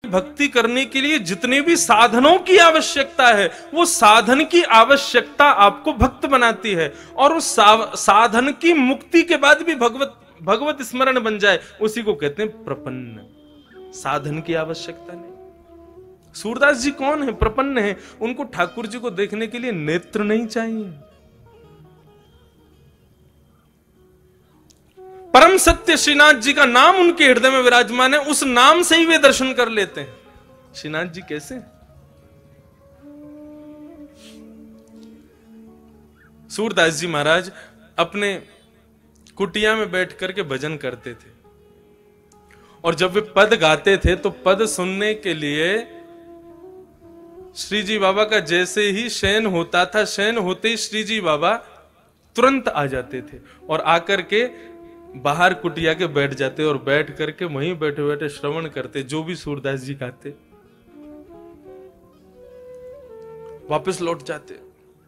भक्ति करने के लिए जितने भी साधनों की आवश्यकता है, वो साधन की आवश्यकता आपको भक्त बनाती है। और उस साधन की मुक्ति के बाद भी भगवत स्मरण बन जाए, उसी को कहते हैं प्रपन्न। साधन की आवश्यकता नहीं। सूरदास जी कौन है? प्रपन्न है। उनको ठाकुर जी को देखने के लिए नेत्र नहीं चाहिए। परम सत्य श्रीनाथ जी का नाम उनके हृदय में विराजमान है, उस नाम से ही वे दर्शन कर लेते हैं। श्रीनाथ जी कैसे? सूरदास जी महाराज अपने कुटिया में बैठ करके भजन करते थे, और जब वे पद गाते थे तो पद सुनने के लिए श्री जी बाबा का जैसे ही शयन होता था, शयन होते ही श्री जी बाबा तुरंत आ जाते थे और आकर के बाहर कुटिया के बैठ जाते और बैठ करके वहीं बैठे बैठे श्रवण करते जो भी सूरदास जी गाते। वापस लौट जाते।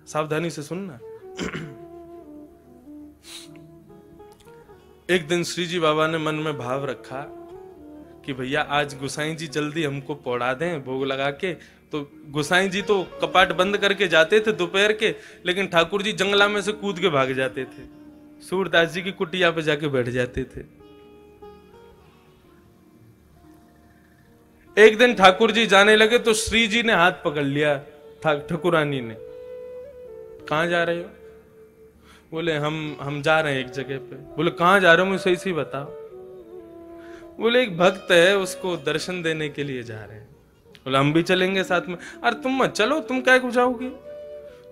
सावधानी से सुनना। एक दिन श्री जी बाबा ने मन में भाव रखा कि भैया आज गोसाई जी जल्दी हमको पौड़ा दें भोग लगा के। तो गोसाई जी तो कपाट बंद करके जाते थे दोपहर के, लेकिन ठाकुर जी जंगला में से कूद के भाग जाते थे, सूरदास जी की कुटिया पे जाके बैठ जाते थे। एक दिन ठाकुर जी जाने लगे तो श्री जी ने हाथ पकड़ लिया ठाकुरानी ने। कहां जा रहे हो? बोले हम जा रहे हैं एक जगह पे। बोले कहां जा रहे हो? मुझे सही बताओ। बोले एक भक्त है, उसको दर्शन देने के लिए जा रहे हैं। बोले हम भी चलेंगे साथ में। अरे तुम मत चलो, तुम क्या को जाओगी?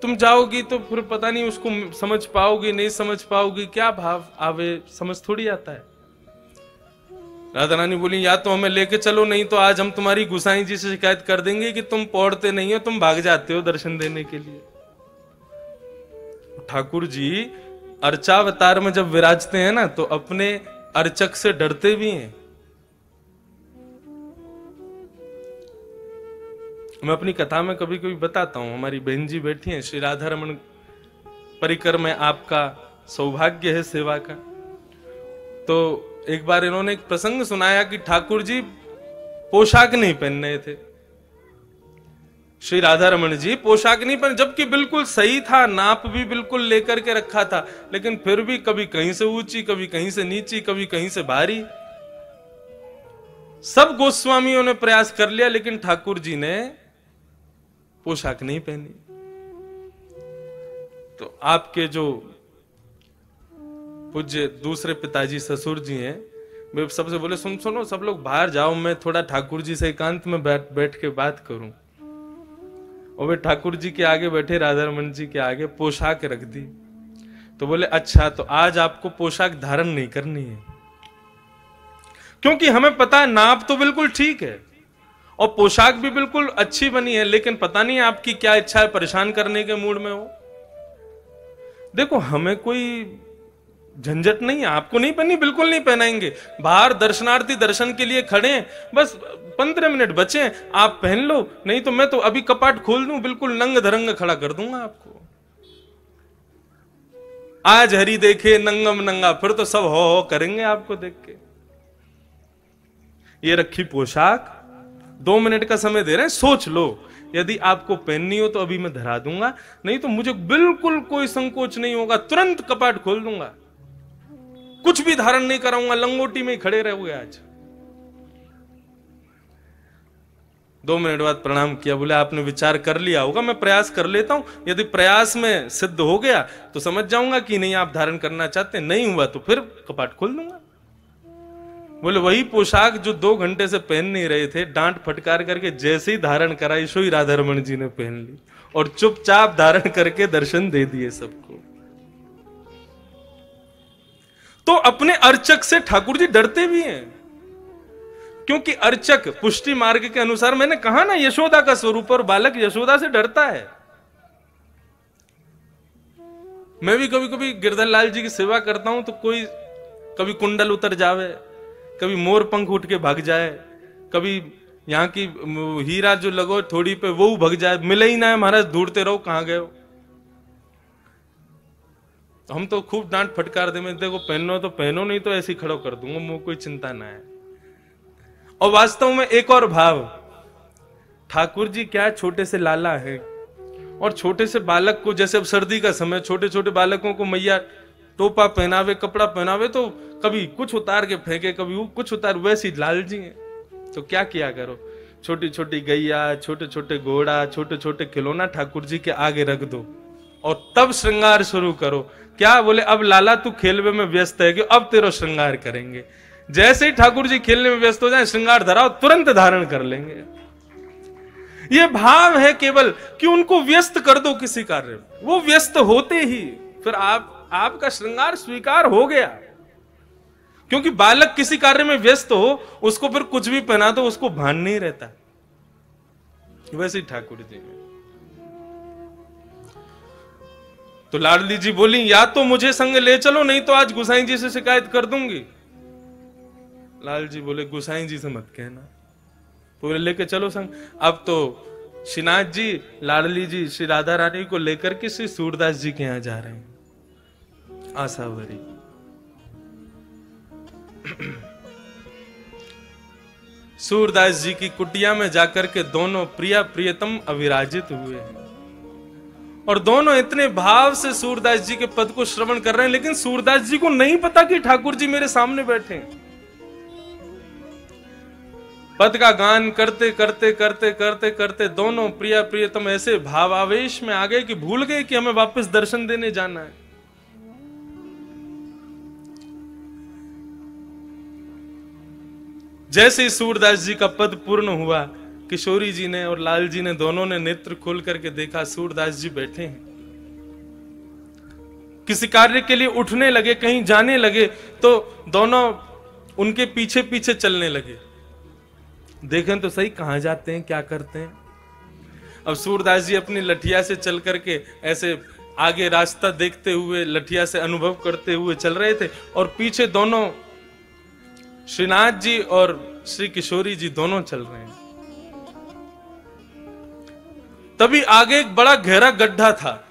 तुम जाओगी तो फिर पता नहीं उसको समझ पाओगी नहीं समझ पाओगी, क्या भाव आवे समझ थोड़ी आता है। राधा रानी बोली या तो हमें लेके चलो, नहीं तो आज हम तुम्हारी गोसाई जी से शिकायत कर देंगे कि तुम पौड़ते नहीं हो, तुम भाग जाते हो दर्शन देने के लिए। ठाकुर जी अर्चावतार में जब विराजते हैं ना, तो अपने अर्चक से डरते भी हैं। मैं अपनी कथा में कभी कभी बताता हूं, हमारी बहन जी बैठी हैं, श्री राधा रमन परिकर में आपका सौभाग्य है सेवा का। तो एक बार इन्होंने एक प्रसंग सुनाया कि ठाकुर जी पोशाक नहीं पहन रहे थे। श्री राधा रमन जी पोशाक नहीं पहन, जबकि बिल्कुल सही था, नाप भी बिल्कुल लेकर के रखा था, लेकिन फिर भी कभी कहीं से ऊंची, कभी कहीं से नीची, कभी कहीं से भारी। सब गोस्वामियों ने प्रयास कर लिया, लेकिन ठाकुर जी ने पोशाक नहीं पहनी। तो आपके जो पूज्य दूसरे पिताजी ससुर जी हैं, वे सबसे बोले सुनो सब लोग बाहर जाओ, मैं थोड़ा ठाकुर जी से एकांत में बैठ के बात करूं। और वे ठाकुर जी के आगे बैठे, राधा रमन जी के आगे पोशाक रख दी। तो बोले अच्छा, तो आज आपको पोशाक धारण नहीं करनी है, क्योंकि हमें पता है नाप तो बिल्कुल ठीक है और पोशाक भी बिल्कुल अच्छी बनी है, लेकिन पता नहीं आपकी क्या इच्छा है, परेशान करने के मूड में हो। देखो हमें कोई झंझट नहीं है, आपको नहीं पहनी, बिल्कुल नहीं पहनाएंगे। बाहर दर्शनार्थी दर्शन के लिए खड़े हैं, बस 15 मिनट बचे हैं, आप पहन लो, नहीं तो मैं तो अभी कपाट खोल दूं, बिल्कुल नंग धरंग खड़ा कर दूंगा आपको। आज हरि देखे नंगम नंगा, फिर तो सब हो करेंगे आपको देख के। ये रखी पोशाक, 2 मिनट का समय दे रहे हैं, सोच लो, यदि आपको पहननी हो तो अभी मैं धरा दूंगा, नहीं तो मुझे बिल्कुल कोई संकोच नहीं होगा, तुरंत कपाट खोल दूंगा, कुछ भी धारण नहीं कराऊंगा, लंगोटी में ही खड़े रहोगे आज। 2 मिनट बाद प्रणाम किया, बोले आपने विचार कर लिया होगा, मैं प्रयास कर लेता हूं, यदि प्रयास में सिद्ध हो गया तो समझ जाऊंगा कि नहीं आप धारण करना चाहते, नहीं हुआ तो फिर कपाट खोल दूंगा। बोले वही पोशाक जो 2 घंटे से पहन नहीं रहे थे, डांट फटकार करके जैसे ही धारण कराई, सो ही राधा रमन जी ने पहन ली और चुपचाप धारण करके दर्शन दे दिए सबको। तो अपने अर्चक से ठाकुर जी डरते भी हैं, क्योंकि अर्चक पुष्टि मार्ग के अनुसार, मैंने कहा ना, यशोदा का स्वरूप, और बालक यशोदा से डरता है। मैं भी कभी कभी गिरधर लाल जी की सेवा करता हूं तो कोई कभी कुंडल उतर जावे, कभी मोर पंख उठ के भाग जाए, कभी यहाँ की हीरा जो लगो थोड़ी पे वो भाग जाए, मिले ही ना है महाराज, ढूंढते रहो कहां गए हो। हम तो खूब डांट फटकार दे, मैं देखो पहनो तो पहनो, नहीं तो ऐसे ही खड़ो कर दूंगा मुंह, कोई चिंता ना है। और वास्तव में एक और भाव, ठाकुर जी क्या छोटे से लाला है, और छोटे से बालक को, जैसे अब सर्दी का समय, छोटे छोटे बालकों को मैया टोपा पहनावे, कपड़ा पहनावे, तो कभी कुछ उतार के फेंके, कभी वो कुछ उतार, वैसी लाल जी है। तो क्या किया करो, छोटी छोटी गैया, छोटे छोटे घोड़ा, छोटे छोटे खिलौना ठाकुर जी के आगे रख दो और तब श्रृंगार शुरू करो। क्या बोले, अब लाला तू खेलवे में व्यस्त है कि अब तेरा श्रृंगार करेंगे। जैसे ही ठाकुर जी खेलने में व्यस्त हो जाए, श्रृंगार धराओ, तुरंत धारण कर लेंगे। ये भाव है केवल कि उनको व्यस्त कर दो किसी कार्य में, वो व्यस्त होते ही फिर आपका श्रृंगार स्वीकार हो गया। क्योंकि बालक किसी कार्य में व्यस्त हो, उसको फिर कुछ भी पहना दो, उसको भान नहीं रहता। वैसे ही ठाकुर जी। तो लाडली जी बोली, या तो मुझे संग ले चलो, नहीं तो आज गुसाई जी से शिकायत कर दूंगी। लाल जी बोले, गुसाई जी से मत कहना, पूरे लेके चलो संग। अब तो श्रीनाथ जी, लाडली जी श्री राधा रानी को लेकर के श्री सूरदास जी के यहां जा रहे हैं, आसावरी। सूरदास जी की कुटिया में जाकर के दोनों प्रिया प्रियतम अविराजित हुए हैं, और दोनों इतने भाव से सूरदास जी के पद को श्रवण कर रहे हैं, लेकिन सूरदास जी को नहीं पता कि ठाकुर जी मेरे सामने बैठे हैं। पद का गान करते करते करते करते करते दोनों प्रिया प्रियतम ऐसे भावावेश में आ गए कि भूल गए कि हमें वापस दर्शन देने जाना है। जैसे ही सूरदास जी का पद पूर्ण हुआ, किशोरी जी ने और लाल जी ने दोनों ने नेत्र खोल करके देखा, सूरदास जी बैठे हैं। किसी कार्य के लिए उठने लगे, कहीं जाने लगे, तो दोनों उनके पीछे पीछे चलने लगे। देखें तो सही, कहां जाते हैं, क्या करते हैं। अब सूरदास जी अपनी लठिया से चल करके ऐसे आगे रास्ता देखते हुए, लठिया से अनुभव करते हुए चल रहे थे, और पीछे दोनों श्रीनाथ जी और श्री किशोरी जी दोनों चल रहे हैं। तभी आगे एक बड़ा गहरा गड्ढा था।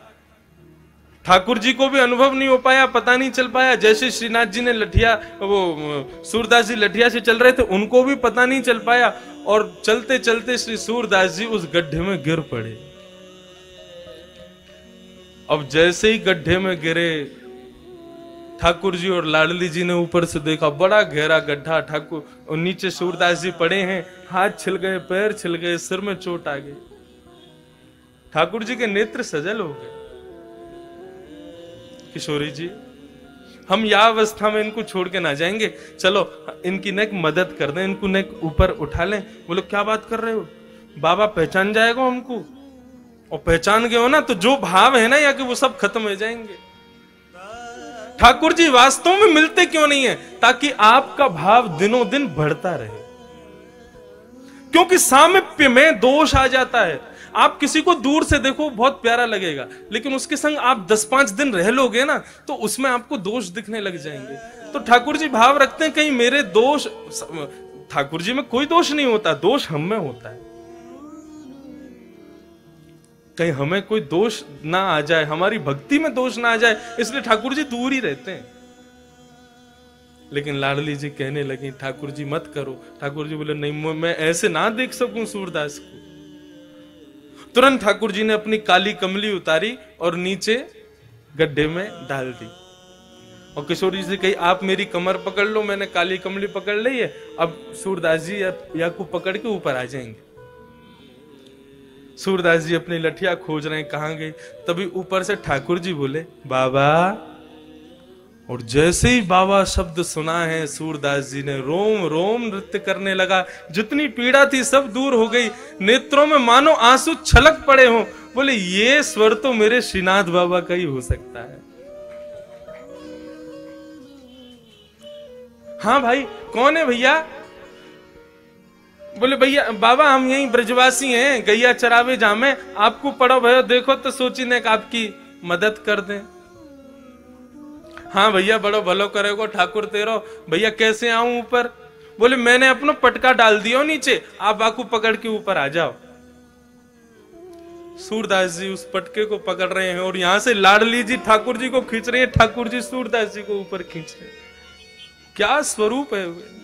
ठाकुर जी को भी अनुभव नहीं हो पाया, पता नहीं चल पाया। जैसे श्रीनाथ जी ने लठिया, वो सूरदास जी लठिया से चल रहे थे, उनको भी पता नहीं चल पाया, और चलते चलते श्री सूरदास जी उस गड्ढे में गिर पड़े। अब जैसे ही गड्ढे में गिरे, ठाकुर जी और लाडली जी ने ऊपर से देखा, बड़ा गहरा गड्ढा, ठाकुर और नीचे सूरदास जी पड़े हैं, हाथ छिल गए, पैर छिल गए, सिर में चोट आ गई। ठाकुर जी के नेत्र सजल हो गए। किशोरी जी, हम यह अवस्था में इनको छोड़ के ना जाएंगे, चलो इनकी नेक मदद कर दें, इनको नेक ऊपर उठा लें। बोलो, क्या बात कर रहे हो, बाबा पहचान जाएगा हमको, और पहचान गए हो ना तो जो भाव है ना या कि वो सब खत्म हो जाएंगे। ठाकुर जी वास्तव में मिलते क्यों नहीं है, ताकि आपका भाव दिनों दिन बढ़ता रहे। क्योंकि सामीप्य में दोष आ जाता है। आप किसी को दूर से देखो बहुत प्यारा लगेगा, लेकिन उसके संग आप 10-5 दिन रह लोगे ना, तो उसमें आपको दोष दिखने लग जाएंगे। तो ठाकुर जी भाव रखते हैं, कहीं मेरे दोष, ठाकुर जी में कोई दोष नहीं होता, दोष हम में होता है। कहीं हमें कोई दोष ना आ जाए, हमारी भक्ति में दोष ना आ जाए, इसलिए ठाकुर जी दूर ही रहते हैं। लेकिन लाडली जी कहने लगी, ठाकुर जी मत करो। ठाकुर जी बोले, नहीं, मैं ऐसे ना देख सकूं सूरदास को। तुरंत ठाकुर जी ने अपनी काली कमली उतारी और नीचे गड्ढे में डाल दी, और किशोरी जी से कही, आप मेरी कमर पकड़ लो, मैंने काली कमली पकड़ ली है, अब सूरदास जी या को पकड़ के ऊपर आ जाएंगे। सूरदास जी अपनी लठिया खोज रहे हैं, कहां गई। तभी ऊपर से ठाकुर जी बोले, बाबा। और जैसे ही बाबा शब्द सुना है, सूरदास जी ने रोम रोम नृत्य करने लगा। जितनी पीड़ा थी सब दूर हो गई, नेत्रों में मानो आंसू छलक पड़े हों। बोले, ये स्वर तो मेरे श्रीनाथ बाबा का ही हो सकता है। हाँ भाई, कौन है भैया? बोले, भैया बाबा हम यहीं ब्रजवासी हैं, गैया चरावे जामे, आपको पड़ो भयो देखो तो सोची ने आपकी मदद कर दें। हाँ भैया, बड़ो भलो करेगो ठाकुर तेरो। भैया कैसे आऊं ऊपर? बोले, मैंने अपना पटका डाल दिया नीचे, आप आकू पकड़ के ऊपर आ जाओ। सूरदास जी उस पटके को पकड़ रहे हैं, और यहां से लाडली जी ठाकुर जी को खींच रहे हैं, ठाकुर जी सूरदास जी को ऊपर खींच रहे हैं। क्या स्वरूप है वे।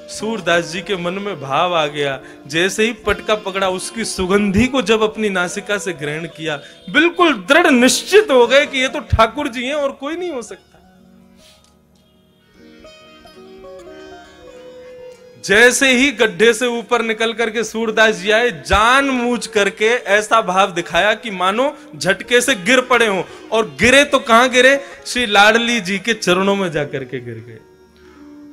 सूरदास जी के मन में भाव आ गया, जैसे ही पटका पकड़ा उसकी सुगंधी को जब अपनी नासिका से ग्रहण किया, बिल्कुल दृढ़ निश्चित हो गए कि ये तो ठाकुर जी हैं और कोई नहीं हो सकता। जैसे ही गड्ढे से ऊपर निकल करके सूरदास जी आए, जानबूझ करके ऐसा भाव दिखाया कि मानो झटके से गिर पड़े हों, और गिरे तो कहां गिरे, श्री लाडली जी के चरणों में जाकर के गिर गए।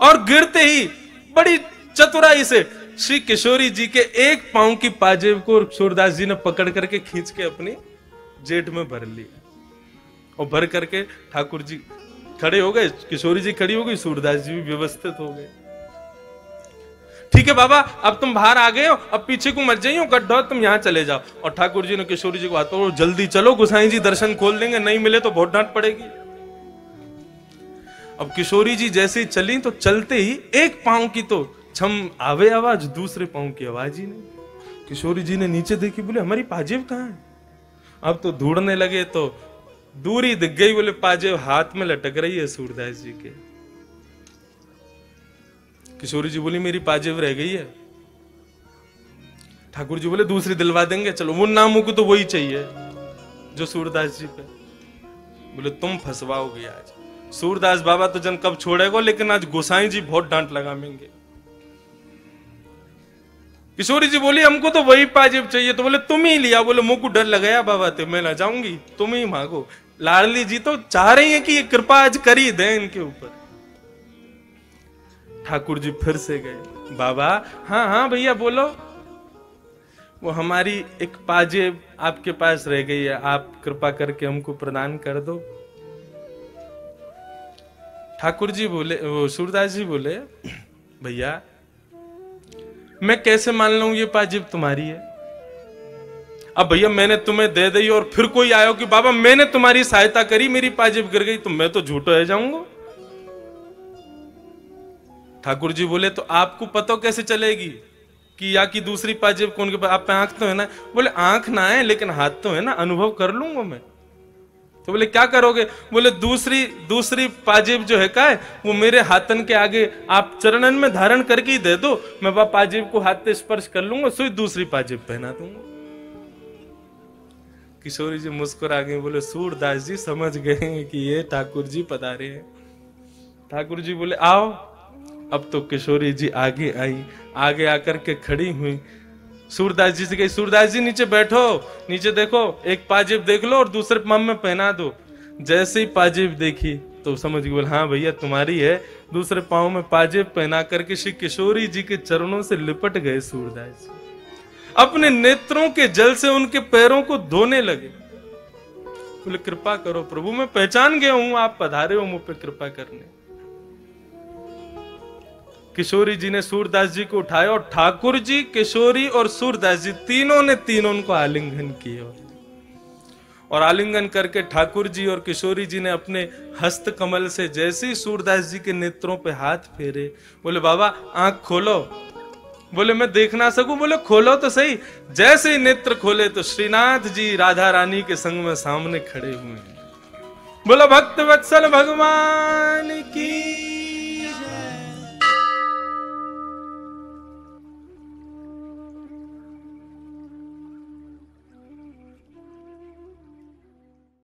और गिरते ही बड़ी चतुराई से श्री किशोरी जी के एक पांव की पाजेब को सूरदास जी ने पकड़ करके खींच के अपनी जेठ में भर लिया, और भर करके ठाकुर जी खड़े हो गए, किशोरी जी खड़ी हो गई, सूरदास जी भी व्यवस्थित हो गए। ठीक है बाबा, अब तुम बाहर आ गए हो, अब पीछे को मत जाइए, गड्ढा तुम यहां चले जाओ। और ठाकुर जी ने किशोरी जी को आता हो, जल्दी चलो, गोसाई जी दर्शन खोल देंगे, नहीं मिले तो बहुत डांट पड़ेगी। अब किशोरी जी जैसे ही चली, तो चलते ही एक पांव की तो छम आवे आवाज, दूसरे पांव की आवाज ही नहीं। किशोरी जी ने नीचे देखी, बोले हमारी पाजेब कहां है? अब तो ढूंढने लगे तो दूर ही दिख गई, बोले पाजेब हाथ में लटक रही है सूरदास जी के। किशोरी जी बोली मेरी पाजेब रह गई है। ठाकुर जी बोले दूसरी दिलवा देंगे, चलो। वो नामों को तो वही चाहिए जो सूरदास जी पे। बोले तुम फंसवाओगे आज, सूरदास बाबा तो जन कब छोड़ेगा, लेकिन आज गोसाई जी बहुत डांट लगाएंगे। किशोरी जी बोली हमको तो वही पाजेब चाहिए। तो बोले तुम ही लिया। बोले मुंह को डर लगाया बाबा, ते मैं ना जाऊंगी, तुम ही मांगो। लाडली जी तो चाह रही है कि ये कृपा आज कर ही दे इनके ऊपर। ठाकुर जी फिर से गए, बाबा हाँ हाँ भैया बोलो। वो हमारी एक पाजेब आपके पास रह गई है, आप कृपा करके हमको प्रदान कर दो। ठाकुर जी बोले, वो सूरदास जी बोले भैया मैं कैसे मान लूं ये पाजेब तुम्हारी है? अब भैया मैंने तुम्हें दे दी और फिर कोई आयो कि बाबा मैंने तुम्हारी सहायता करी, मेरी पाजेब गिर गई, तो मैं तो झूठो रह जाऊंगा। ठाकुर जी बोले तो आपको पता कैसे चलेगी कि या की दूसरी पाजेब कौन के पास? आप पे आंख तो है ना? बोले आंख ना है लेकिन हाथ तो है ना, अनुभव कर लूंगा मैं। तो बोले क्या करोगे? बोले दूसरी पाजेब जो है का है, वो मेरे हाथन के आगे आप चरणन में धारण करके ही दे दो, मैं वह पाजेब को हाथ से स्पर्श कर लूंगा, सो दूसरी पाजेब पहना दूंगा। किशोरी जी मुस्कुरा गए, बोले सूरदास जी समझ गए कि ये ठाकुर जी पधारे हैं। ठाकुर जी बोले आओ। अब तो किशोरी जी आगे आई, आगे आकर के खड़ी हुई, सूरदास जी से कही सूरदास जी नीचे बैठो, नीचे देखो, एक पाजेब देख लो और दूसरे पाँव में पहना दो। जैसे ही पाजेब देखी तो समझ गई, बोले हाँ भैया तुम्हारी है। दूसरे पाँव में पाजेब पहना करके श्री किशोरी जी के चरणों से लिपट गए सूरदास जी, अपने नेत्रों के जल से उनके पैरों को धोने लगे। बोले कृपा करो प्रभु, मैं पहचान गया हूं आप पधारे हो मुझ पे कृपा करने। किशोरी जी ने सूरदास जी को उठाया और ठाकुर जी, किशोरी और सूरदास जी तीनों को आलिंगन किया। और आलिंगन करके ठाकुर जी और किशोरी जी ने अपने हस्त कमल से जैसे ही सूरदास जी के नेत्रों पे हाथ फेरे, बोले बाबा आंख खोलो। बोले मैं देख ना सकूं? बोले खोलो तो सही। जैसे ही नेत्र खोले तो श्रीनाथ जी राधा रानी के संग में सामने खड़े हुए हैं। बोला भक्त वत्सल भगवान की